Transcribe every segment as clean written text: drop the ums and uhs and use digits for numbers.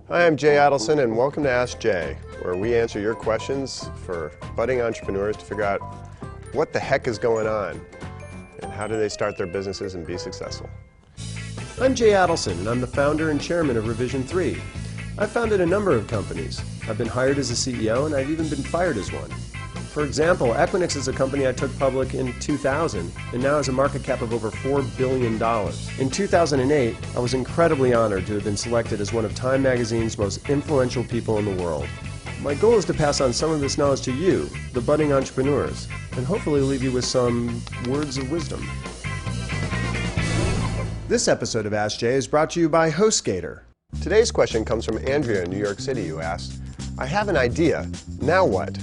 Hi, I'm Jay Adelson, and welcome to Ask Jay, where we answer your questions for budding entrepreneurs to figure out what the heck is going on and how do they start their businesses and be successful. I'm Jay Adelson, and I'm the founder and chairman of Revision 3. I've founded a number of companies. I've been hired as a CEO, and I've even been fired as one. For example, Equinix is a company I took public in 2000 and now has a market cap of over $4 billion. In 2008, I was incredibly honored to have been selected as one of Time Magazine's most influential people in the world. My goal is to pass on some of this knowledge to you, the budding entrepreneurs, and hopefully leave you with some words of wisdom. This episode of Ask Jay is brought to you by HostGator. Today's question comes from Andrea in New York City, who asked, I have an idea, now what?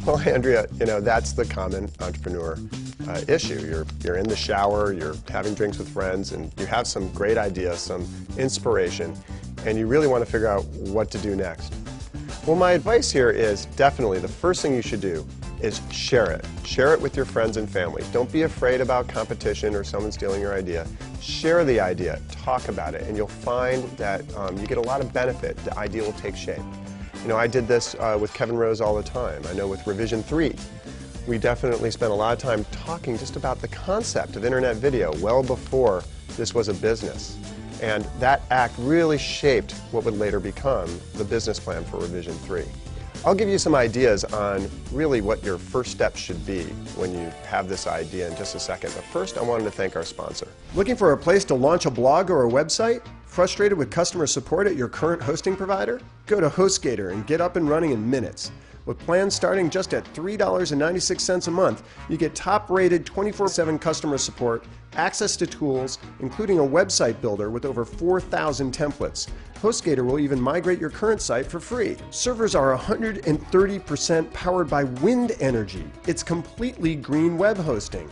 Well, Andrea, that's the common entrepreneur issue. You're in the shower, you're having drinks with friends, and you have some great ideas, some inspiration, and you really want to figure out what to do next. Well, my advice here is definitely the first thing you should do is share it. Share it with your friends and family. Don't be afraid about competition or someone stealing your idea. Share the idea, talk about it, and you'll find that you get a lot of benefit. The idea will take shape. I did this with Kevin Rose all the time. I know with Revision 3, we definitely spent a lot of time talking just about the concept of internet video well before this was a business. And that act really shaped what would later become the business plan for Revision 3. I'll give you some ideas on really what your first steps should be when you have this idea in just a second. But first, I wanted to thank our sponsor. Looking for a place to launch a blog or a website? Frustrated with customer support at your current hosting provider? Go to HostGator and get up and running in minutes. With plans starting just at $3.96 a month, you get top-rated 24/7 customer support, access to tools, including a website builder with over 4,000 templates. HostGator will even migrate your current site for free. Servers are 130% powered by wind energy. It's completely green web hosting.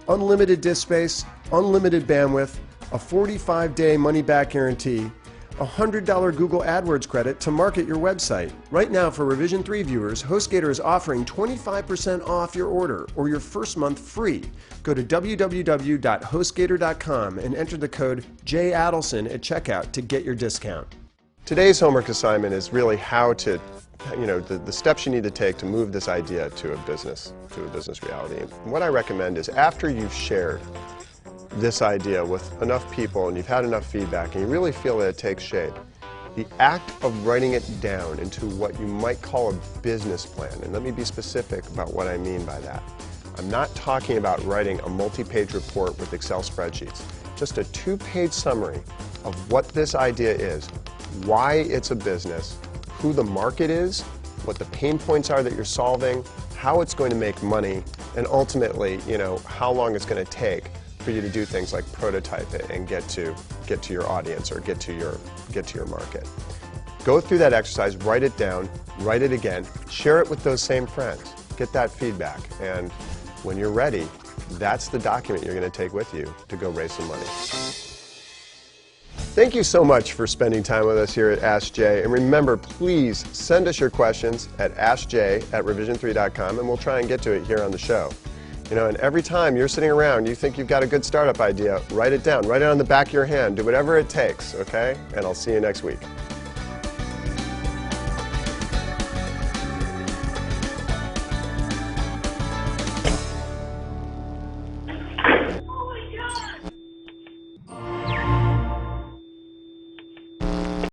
Unlimited disk space, unlimited bandwidth, a 45-day money-back guarantee, a $100 Google AdWords credit to market your website. Right now, for Revision 3 viewers, HostGator is offering 25% off your order or your first month free. Go to www.hostgator.com and enter the code JAdelson at checkout to get your discount. Today's homework assignment is really how to, the steps you need to take to move this idea to a business reality. And what I recommend is after you've shared this idea with enough people and you've had enough feedback and you really feel that it takes shape, the act of writing it down into what you might call a business plan. And let me be specific about what I mean by that. I'm not talking about writing a multi-page report with Excel spreadsheets. Just a 2-page summary of what this idea is, why it's a business, who the market is, what the pain points are that you're solving, how it's going to make money, and ultimately, how long it's going to take for you to do things like prototype it and get to your audience or get to your market. Go through that exercise, write it down, write it again, share it with those same friends, get that feedback, and when you're ready, that's the document you're going to take with you to go raise some money. Thank you so much for spending time with us here at Ask Jay, and remember, please send us your questions at askjay@revision3.com and we'll try and get to it here on the show. And every time you're sitting around, you think you've got a good startup idea, write it down, write it on the back of your hand, do whatever it takes, okay? And I'll see you next week.